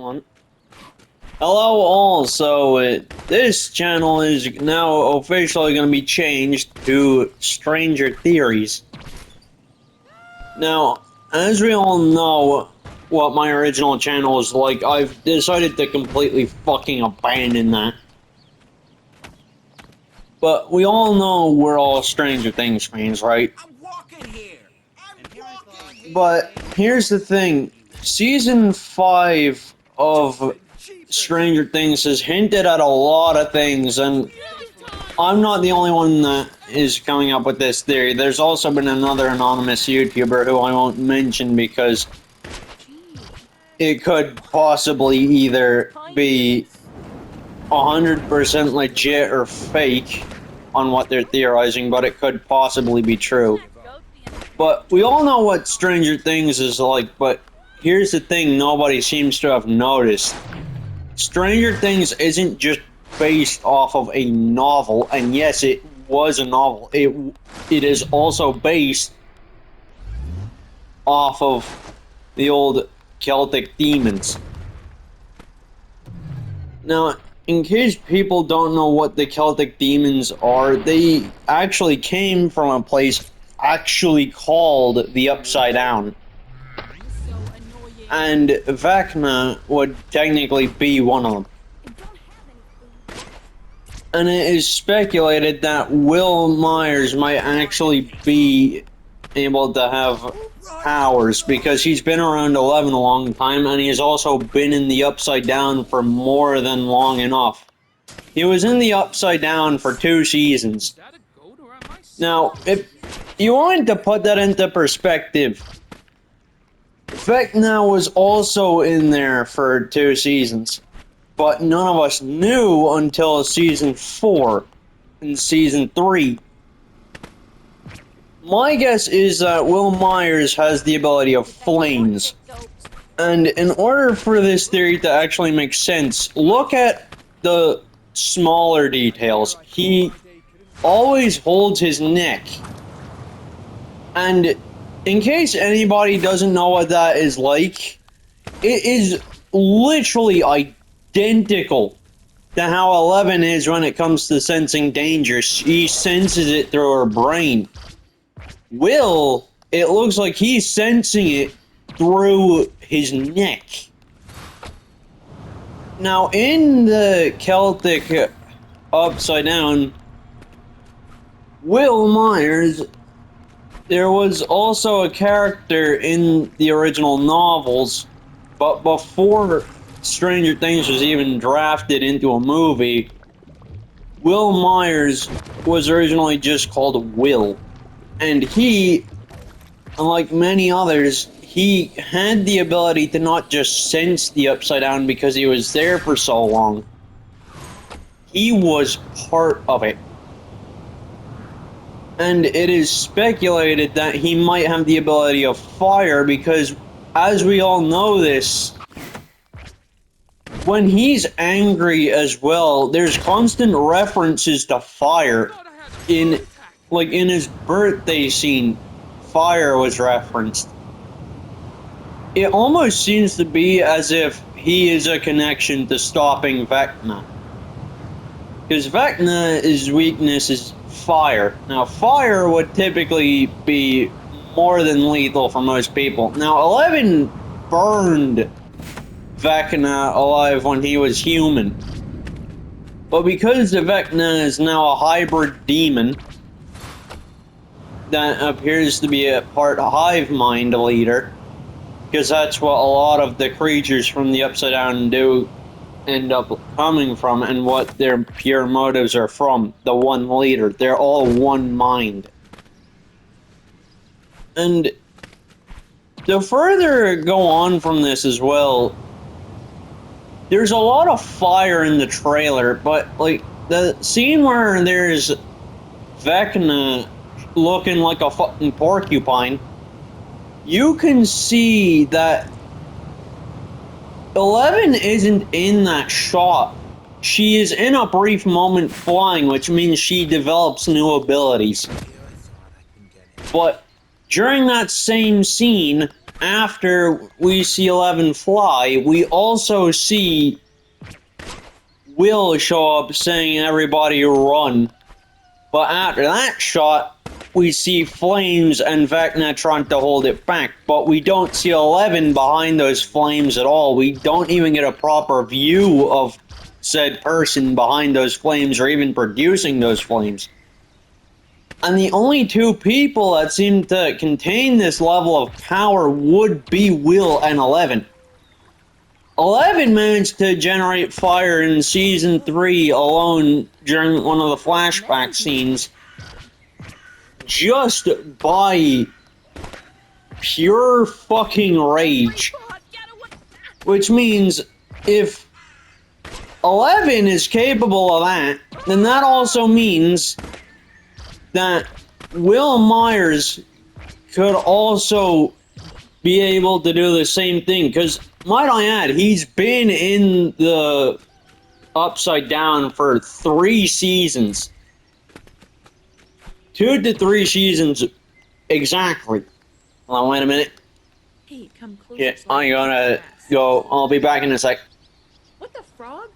on. Hello all, this channel is now officially going to be changed to Stranger Theories. Now, as we all know what my original channel is like, I've decided to completely fucking abandon that. But we all know we're all Stranger Things fans, right? I'm walking here. But here's the thing. Season 5 of Stranger Things has hinted at a lot of things, and I'm not the only one that is coming up with this theory. There's also been another anonymous YouTuber who I won't mention because it could possibly either be 100% legit or fake on what they're theorizing, but it could possibly be true. But we all know what Stranger Things is like, but here's the thing nobody seems to have noticed. Stranger Things isn't just based off of a novel, and yes, it was a novel. It is also based off of the old Celtic demons. Now, in case people don't know what the Celtic demons are, they actually came from a place actually called the Upside Down. And Vecna would technically be one of them. And it is speculated that Will Myers might actually be able to have powers because he's been around 11 a long time, and he has also been in the Upside Down for more than long enough. He was in the Upside Down for 2 seasons. Now, if you wanted to put that into perspective, Vecna was also in there for 2 seasons, but none of us knew until season 4 and season 3. My guess is that Will Myers has the ability of flames. And in order for this theory to actually make sense, look at the smaller details. He always holds his neck. And in case anybody doesn't know what that is like, it is literally identical to how Eleven is when it comes to sensing danger. She senses it through her brain. Will, it looks like he's sensing it through his neck. Now, in the Celtic Upside Down, Will Myers, there was also a character in the original novels, but before Stranger Things was even drafted into a movie, Will Myers was originally just called Will. And he, unlike many others, he had the ability to not just sense the Upside Down because he was there for so long. He was part of it. And it is speculated that he might have the ability of fire because, as we all know this, when he's angry as well, there's constant references to fire. In his birthday scene, fire was referenced. It almost seems to be as if he is a connection to stopping Vecna. Because Vecna's weakness is fire. Now, fire would typically be more than lethal for most people. Now, Eleven burned Vecna alive when he was human. But because the Vecna is now a hybrid demon that appears to be a part hive mind leader, because that's what a lot of the creatures from the Upside Down do end up coming from, and what their pure motives are from, the one leader. They're all one mind. And to further go on from this as well, there's a lot of fire in the trailer, but like the scene where there's Vecna looking like a fucking porcupine, you can see that Eleven isn't in that shot. She is in a brief moment flying, which means she develops new abilities. But during that same scene, after we see 11 fly, we also see Will show up saying everybody run. But after that shot, we see Flames and Vecna trying to hold it back. But we don't see 11 behind those flames at all. We don't even get a proper view of said person behind those flames or even producing those flames. And the only two people that seem to contain this level of power would be Will and 11. 11 managed to generate fire in season 3 alone during one of the flashback scenes just by pure fucking rage. Which means if 11 is capable of that, then that also means that Will Myers could also be able to do the same thing, because might I add, he's been in the Upside Down for 3 seasons. 2 to 3 seasons exactly. Hold on, wait a minute. Hey, come closer. Yeah, I'm gonna go. I'll be back in a sec. What the frog?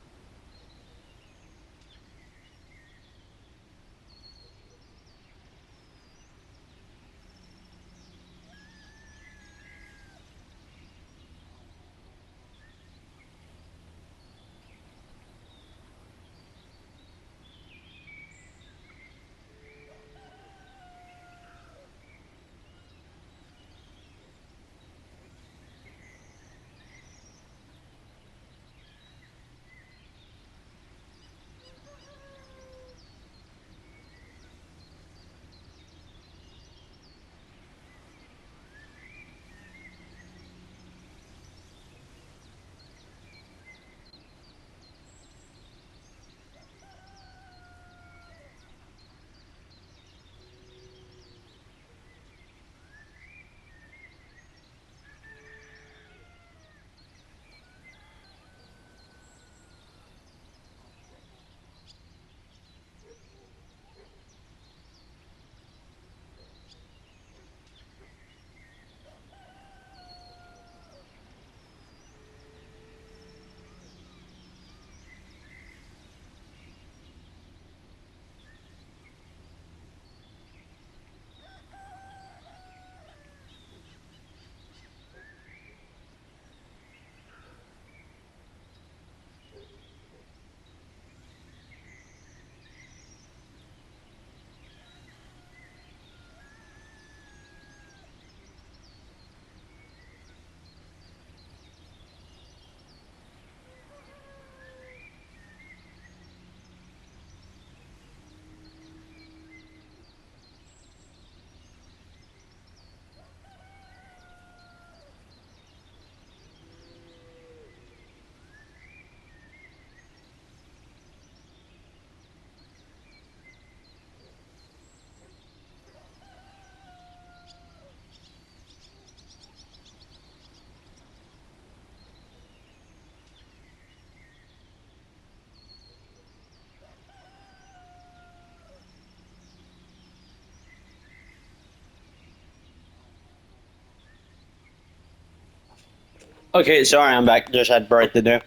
Okay, sorry, I'm back. Just had break to do.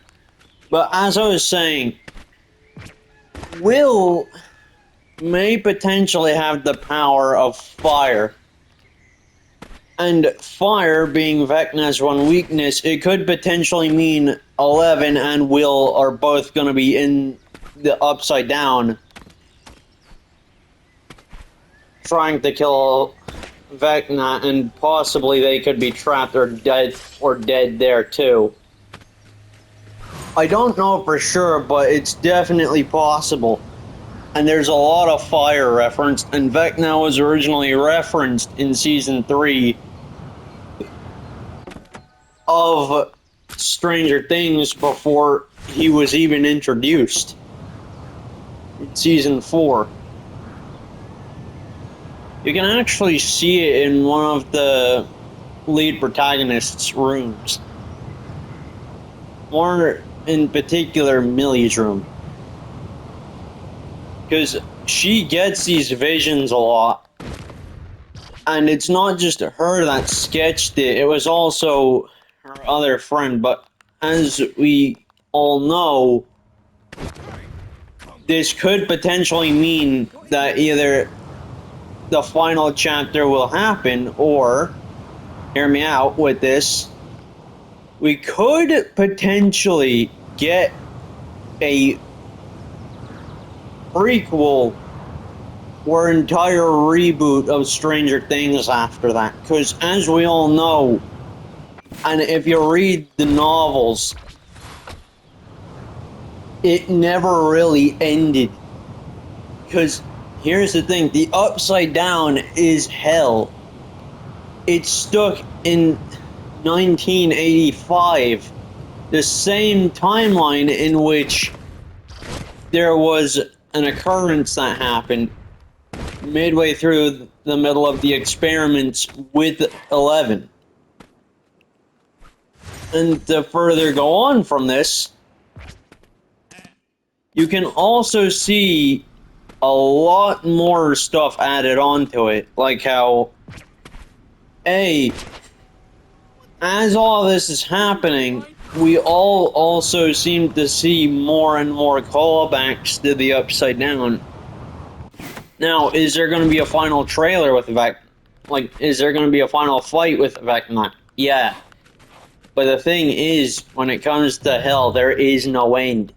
But as I was saying, Will may potentially have the power of fire. And fire being Vecna's one weakness, it could potentially mean 11 and Will are both going to be in the Upside Down trying to kill Vecna, and possibly they could be trapped or dead there too. I don't know for sure, but it's definitely possible. And there's a lot of fire referenced, and Vecna was originally referenced in season 3 of Stranger Things before he was even introduced in season 4. You can actually see it in one of the lead protagonists' rooms. More in particular, Millie's room. Because she gets these visions a lot. And it's not just her that sketched it, it was also her other friend. But as we all know, this could potentially mean that either the final chapter will happen, or, hear me out with this, we could potentially get a prequel or entire reboot of Stranger Things after that. Because as we all know, and if you read the novels, it never really ended. Because here's the thing, the Upside Down is hell. It's stuck in 1985, the same timeline in which there was an occurrence that happened midway through the middle of the experiments with 11. And to further go on from this, you can also see a lot more stuff added onto it, like how, as all this is happening, we all also seem to see more and more callbacks to the Upside Down. Now, is there going to be a final trailer with Vecna? Like, is there going to be a final fight with Vecna? Yeah. But the thing is, when it comes to hell, there is no end.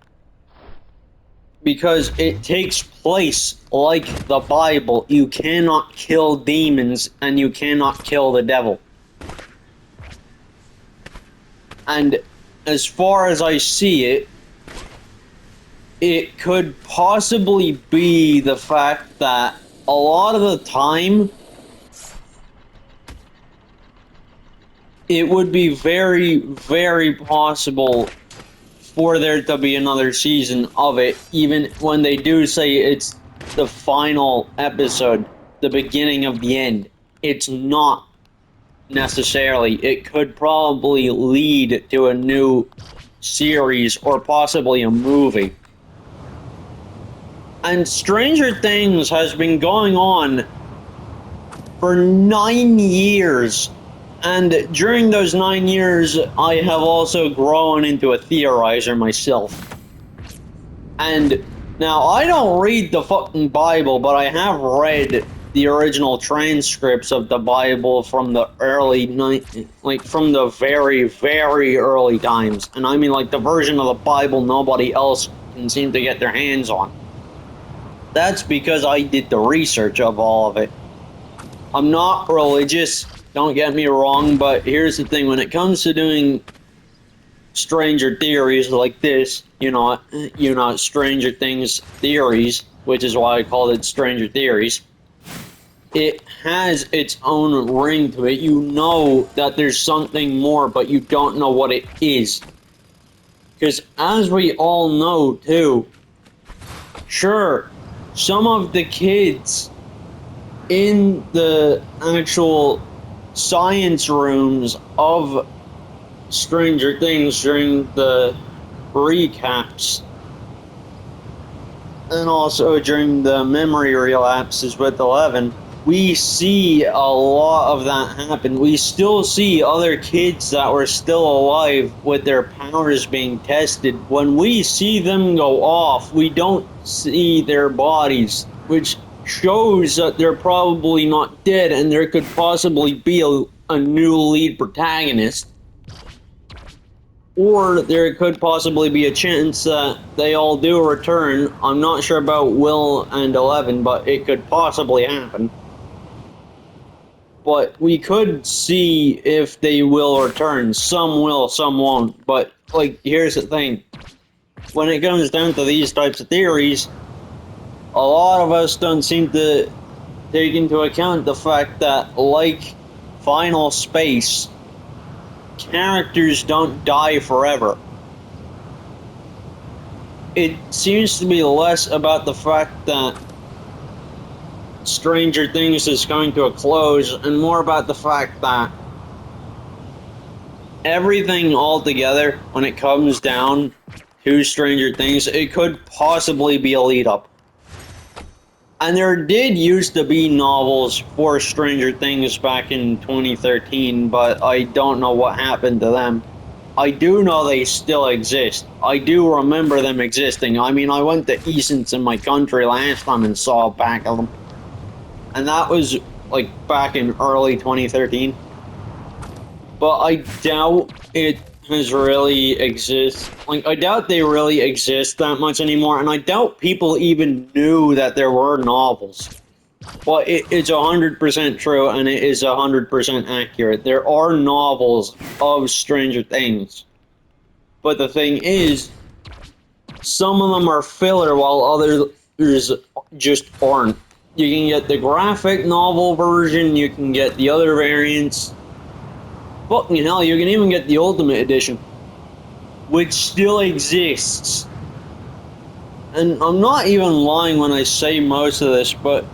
Because it takes place like the Bible. You cannot kill demons, and you cannot kill the devil. And as far as I see it, it could possibly be the fact that a lot of the time, it would be very, very possible for there to be another season of it, even when they do say it's the final episode, the beginning of the end. It's not necessarily. It could probably lead to a new series or possibly a movie. And Stranger Things has been going on for 9 years. And during those 9 years, I have also grown into a theorizer myself. And now, I don't read the fucking Bible, but I have read the original transcripts of the Bible from the from the very, very early times. And I mean, like, the version of the Bible nobody else can seem to get their hands on. That's because I did the research of all of it. I'm not religious, don't get me wrong, but here's the thing, when it comes to doing Stranger Theories like this, you know, Stranger Things theories, which is why I called it Stranger Theories, it has its own ring to it. You know that there's something more, but you don't know what it is. Because as we all know, too, sure, some of the kids in the actual science rooms of Stranger Things during the recaps and also during the memory relapses with 11, we see a lot of that happen. We still see other kids that were still alive with their powers being tested. When we see them go off, we don't see their bodies, which shows that they're probably not dead and there could possibly be a new lead protagonist. Or there could possibly be a chance that they all do return. I'm not sure about Will and 11, but it could possibly happen. But we could see if they will return. Some will, some won't. But, like, here's the thing. When it comes down to these types of theories, a lot of us don't seem to take into account the fact that, like Final Space, characters don't die forever. It seems to be less about the fact that Stranger Things is coming to a close and more about the fact that everything altogether, when it comes down to Stranger Things, it could possibly be a lead up. And there did used to be novels for Stranger Things back in 2013, but I don't know what happened to them. I do know they still exist. I do remember them existing. I mean, I went to Eason's in my country last time and saw a pack of them. And that was, like, back in early 2013. But I doubt it has really exist. Like, I doubt they really exist that much anymore, and I doubt people even knew that there were novels. But it's 100% true, and it is 100% accurate. There are novels of Stranger Things. But the thing is, some of them are filler while others just aren't. You can get the graphic novel version, you can get the other variants. Fucking hell, you can even get the Ultimate Edition, which still exists. And I'm not even lying when I say most of this, but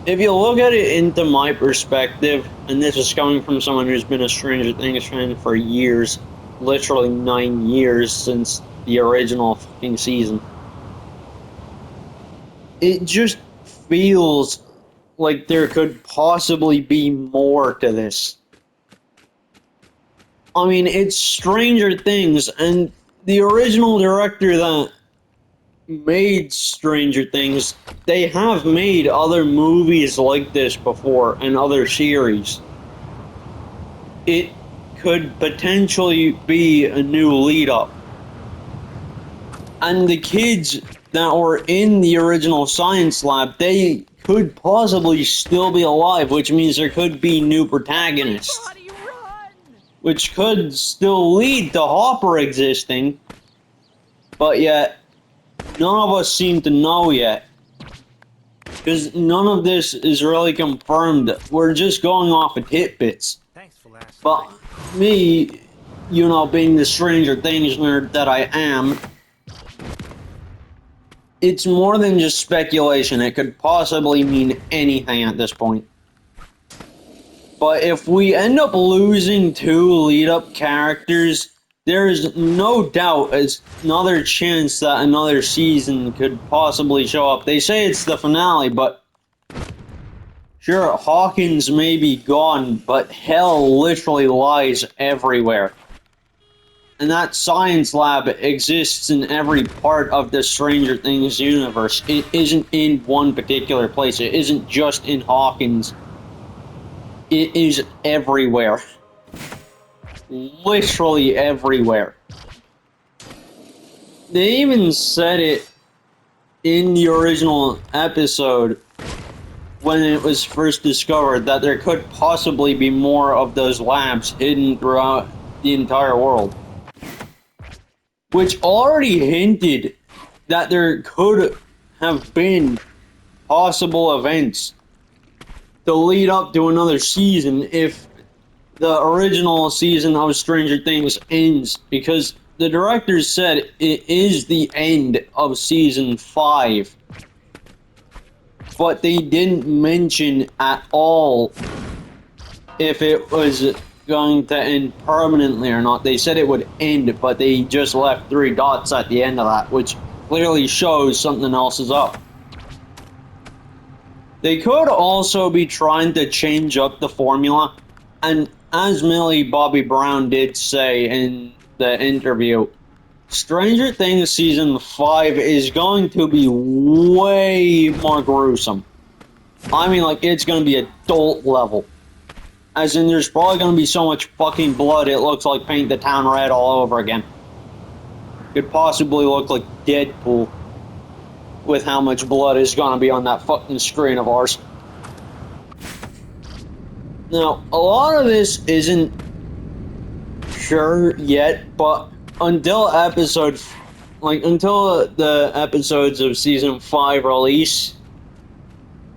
if you look at it into my perspective, and this is coming from someone who's been a Stranger Things fan for years, literally 9 years since the original fucking season, it just feels like there could possibly be more to this. I mean, it's Stranger Things, and the original director that made Stranger Things, they have made other movies like this before and other series. It could potentially be a new lead up. And the kids that were in the original science lab, they could possibly still be alive, which means there could be new protagonists. Which could still lead to Hopper existing, but yet none of us seem to know yet. Because none of this is really confirmed. We're just going off of tidbits. But me, you know, being the Stranger Things nerd that I am, it's more than just speculation. It could possibly mean anything at this point. But if we end up losing 2 lead-up characters, there is no doubt it's another chance that another season could possibly show up. They say it's the finale, but sure, Hawkins may be gone, but hell literally lies everywhere. And that science lab exists in every part of the Stranger Things universe. It isn't in one particular place. It isn't just in Hawkins. It is everywhere. Literally everywhere. They even said it in the original episode when it was first discovered that there could possibly be more of those labs hidden throughout the entire world. Which already hinted that there could have been possible events to lead up to another season if the original season of Stranger Things ends, because the directors said it is the end of season 5, but they didn't mention at all if it was going to end permanently or not. They said it would end, but they just left 3 dots at the end of that, which clearly shows something else is up. They could also be trying to change up the formula, and as Millie Bobby Brown did say in the interview, Stranger Things Season 5 is going to be way more gruesome. I mean, like, it's going to be adult level. As in, there's probably going to be so much fucking blood it looks like Paint the Town Red all over again. Could possibly look like Deadpool with how much blood is going to be on that fucking screen of ours. Now, a lot of this isn't sure yet, but until the episodes of Season 5 release,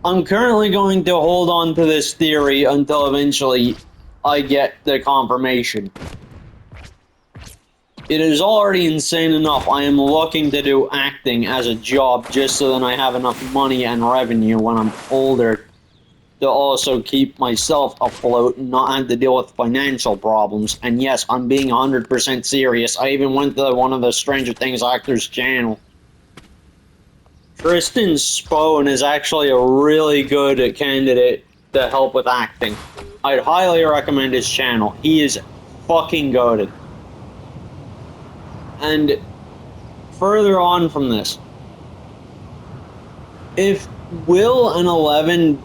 I'm currently going to hold on to this theory until eventually I get the confirmation. It is already insane enough. I am looking to do acting as a job just so that I have enough money and revenue when I'm older to also keep myself afloat and not have to deal with financial problems. And yes, I'm being 100% serious. I even went to one of the Stranger Things actors' channel Tristan Spone is actually a really good candidate to help with acting. I'd highly recommend his channel. He is fucking goated. And further on from this, if Will and Eleven,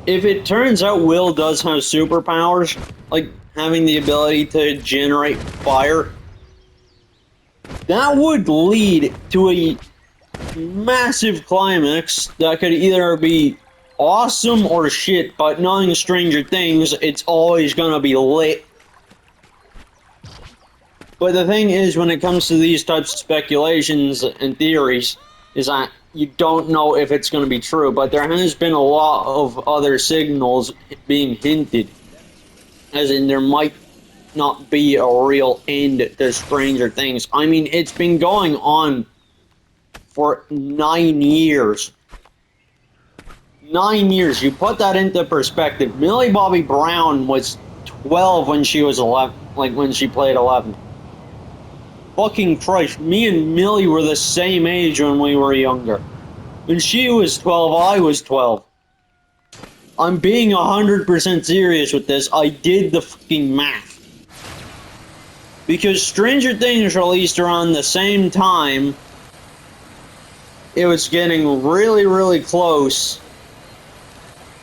if it turns out Will does have superpowers, like having the ability to generate fire, that would lead to a massive climax that could either be awesome or shit, but knowing Stranger Things, it's always gonna be lit. But the thing is, when it comes to these types of speculations and theories, is that you don't know if it's going to be true, but there has been a lot of other signals being hinted, as in there might not be a real end to Stranger Things. I mean, it's been going on for 9 years. 9 years, you put that into perspective. Millie Bobby Brown was 12 when she was 11, like when she played 11. Fucking Christ, me and Millie were the same age when we were younger. When she was 12, I was 12. I'm being 100% serious with this. I did the fucking math. Because Stranger Things released around the same time, it was getting really, really close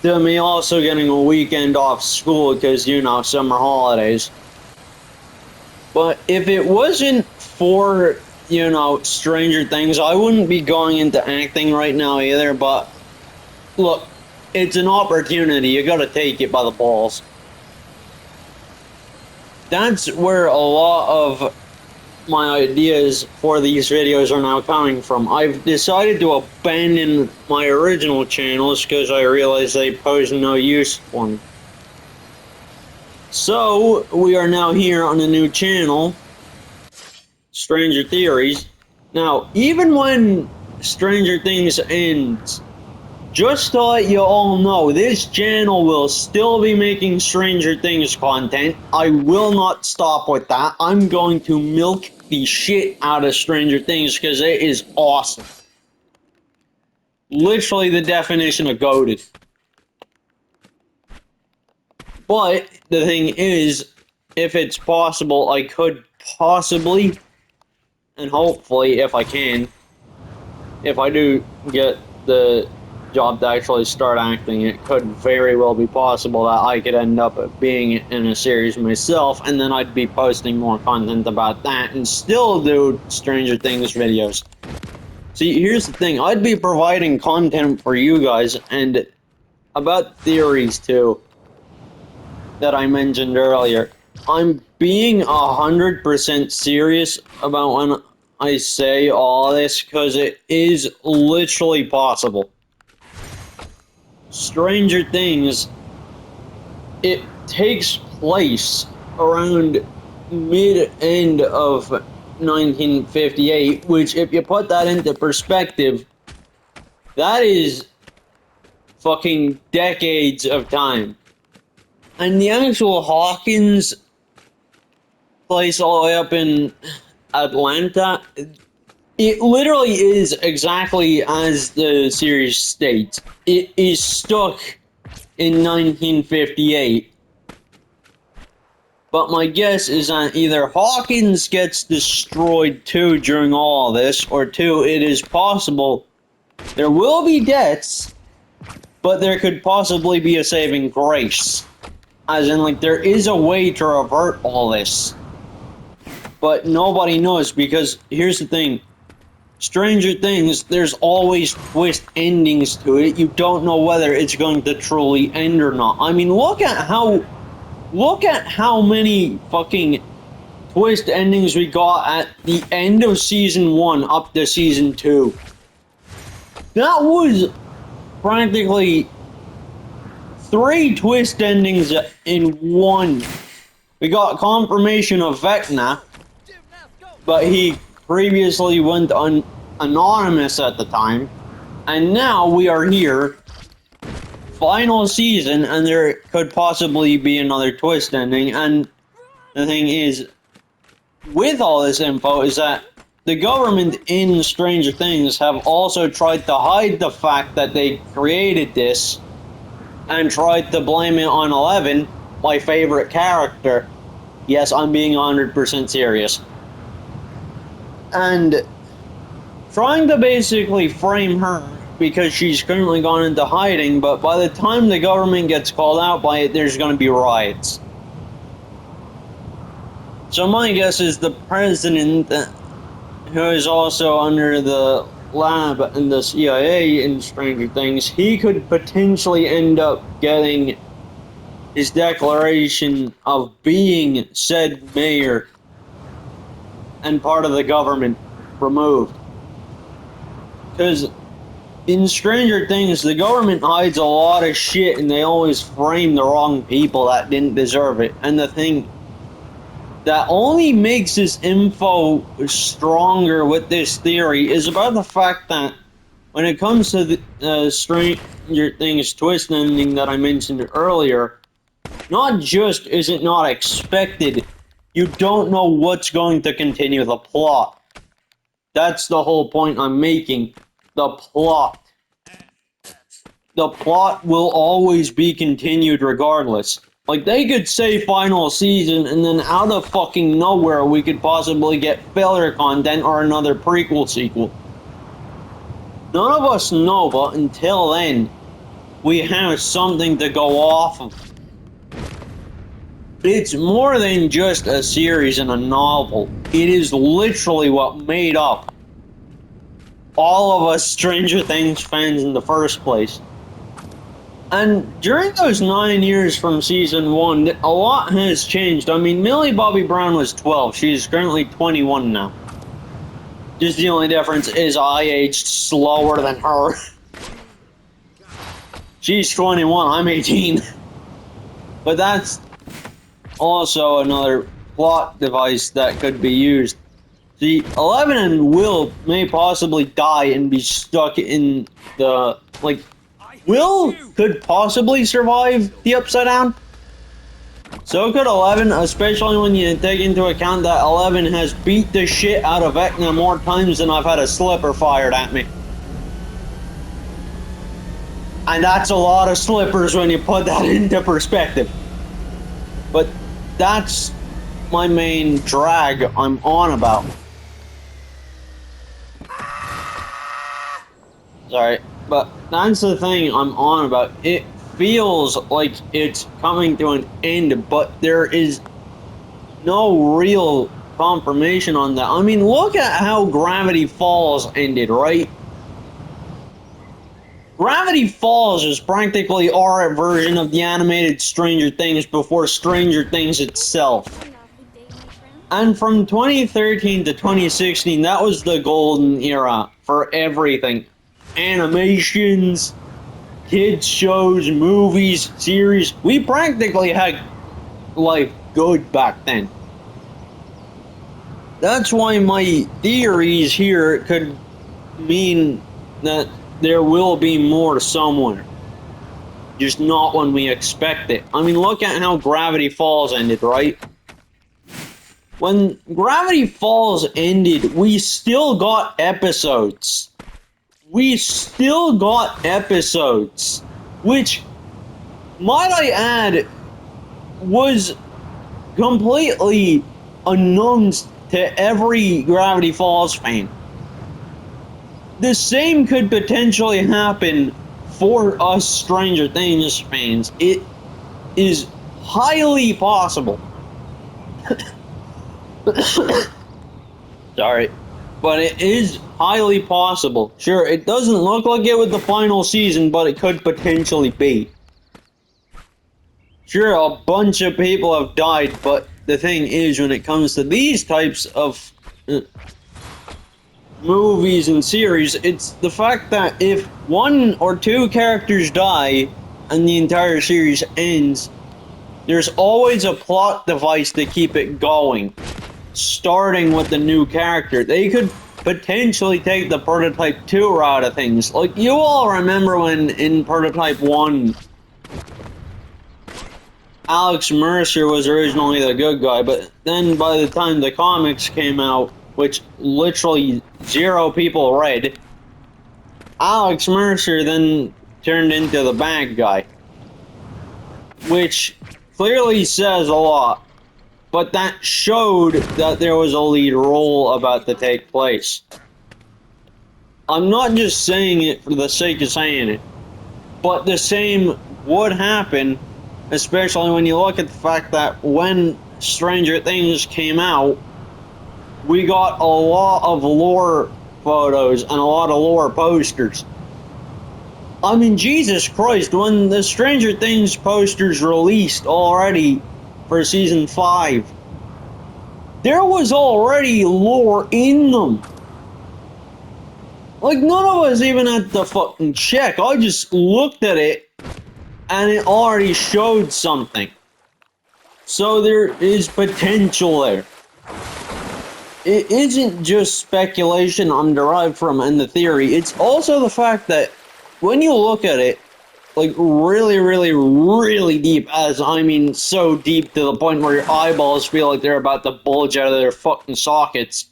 to me also getting a weekend off school because, you know, summer holidays. But if it wasn't for, you know, Stranger Things, I wouldn't be going into acting right now either, but look, it's an opportunity, you gotta take it by the balls. That's where a lot of my ideas for these videos are now coming from. I've decided to abandon my original channels because I realized they pose no use for me. So, we are now here on a new channel, Stranger Theories. Now, even when Stranger Things ends, just to let you all know, this channel will still be making Stranger Things content. I will not stop with that. I'm going to milk the shit out of Stranger Things because it is awesome. Literally the definition of goated. But the thing is, if it's possible, I could possibly, and hopefully if I can, if I do get the job to actually start acting, it could very well be possible that I could end up being in a series myself, and then I'd be posting more content about that and still do Stranger Things videos. See, here's the thing, I'd be providing content for you guys, and about theories too, that I mentioned earlier. I'm being 100% serious about when I say all this, because it is literally possible. Stranger Things, it takes place around mid-end of 1958, which if you put that into perspective, that is fucking decades of time. And the actual Hawkins place all the way up in Atlanta, it literally is exactly as the series states. It is stuck in 1958. But my guess is that either Hawkins gets destroyed too during all this, or two, it is possible there will be deaths, but there could possibly be a saving grace. As in, like, there is a way to revert all this. But nobody knows, because here's the thing. Stranger Things, there's always twist endings to it. You don't know whether it's going to truly end or not. I mean, look at how many fucking twist endings we got at the end of season 1 up to season 2. That was practically 3 twist endings in one. We got confirmation of Vecna, but he previously went anonymous at the time, and now we are here, final season, and there could possibly be another twist ending. And the thing is, with all this info, is that the government in Stranger Things have also tried to hide the fact that they created this and tried to blame it on Eleven, my favorite character. Yes, I'm being 100% serious. And trying to basically frame her because she's currently gone into hiding, but by the time the government gets called out by it, there's going to be riots. So my guess is the president, who is also under the lab and the CIA in Stranger Things, he could potentially end up getting his declaration of being said mayor and part of the government removed. Because in Stranger Things, the government hides a lot of shit and they always frame the wrong people that didn't deserve it. And the thing that only makes this info stronger with this theory is about the fact that when it comes to the Stranger Things twist ending that I mentioned earlier, not just is it not expected, you don't know what's going to continue the plot. That's the whole point I'm making. The plot. The plot will always be continued regardless. Like, they could say final season, and then out of fucking nowhere we could possibly get filler content or another prequel sequel. None of us know, but until then, we have something to go off of. It's more than just a series and a novel. It is literally what made up all of us Stranger Things fans in the first place. And during those 9 years from season 1, a lot has changed. I mean, Millie Bobby Brown was 12. She's currently 21 now. Just the only difference is I aged slower than her. She's 21, I'm 18. But that's also another plot device that could be used. See, Eleven and Will may possibly die and be stuck in the, like, Will could possibly survive the Upside Down. So could Eleven, especially when you take into account that Eleven has beat the shit out of Vecna more times than I've had a slipper fired at me. And that's a lot of slippers when you put that into perspective. But that's my main drag I'm on about. Sorry, but that's the thing I'm on about. It feels like it's coming to an end, but there is no real confirmation on that. I mean, look at how Gravity Falls ended, right? Gravity Falls is practically our version of the animated Stranger Things before Stranger Things itself. And from 2013 to 2016, that was the golden era for everything. Animations, kids shows, movies, series. We practically had life good back then. That's why my theories here could mean that there will be more somewhere. Just not when we expect it. I mean, look at how Gravity Falls ended, right? When Gravity Falls ended, we still got episodes. We still got episodes, which, might I add, was completely unknown to every Gravity Falls fan. The same could potentially happen for us Stranger Things fans. It is highly possible. Sorry. But it is highly possible. Sure, it doesn't look like it with the final season, but it could potentially be. Sure, a bunch of people have died, but the thing is, when it comes to these types of movies and series, it's the fact that if one or two characters die and the entire series ends, there's always a plot device to keep it going. Starting with the new character. They could potentially take the Prototype 2 route of things. Like, you all remember when in Prototype 1, Alex Mercer was originally the good guy, but then by the time the comics came out, which literally 0 people read, Alex Mercer then turned into the bad guy. Which clearly says a lot, but that showed that there was a lead role about to take place. I'm not just saying it for the sake of saying it, but the same would happen, especially when you look at the fact that when Stranger Things came out, we got a lot of lore photos and a lot of lore posters. I mean, Jesus Christ, when the Stranger Things posters released already for season 5, there was already lore in them. Like, none of us even had to fucking check. I just looked at it and it already showed something. So there is potential there. It isn't just speculation I'm derived from and the theory, it's also the fact that when you look at it, like really, really, really deep, as I mean so deep to the point where your eyeballs feel like they're about to bulge out of their fucking sockets,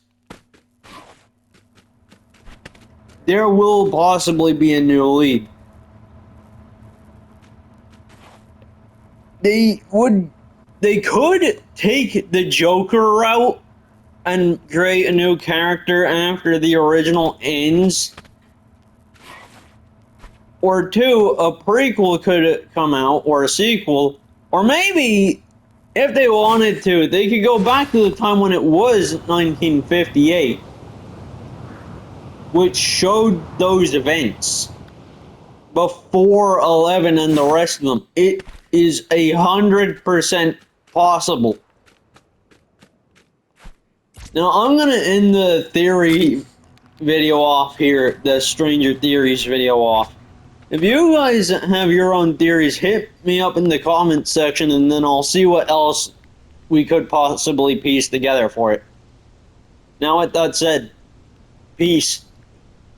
there will possibly be a new lead. They could take the Joker route and create a new character after the original ends. Or 2, a prequel could come out, or a sequel, or maybe, if they wanted to, they could go back to the time when it was 1958, which showed those events before 11 and the rest of them. It is 100% possible. Now, I'm gonna end the theory video off here, the Stranger Theories video off. If you guys have your own theories, hit me up in the comments section and then I'll see what else we could possibly piece together for it. Now with that said, peace.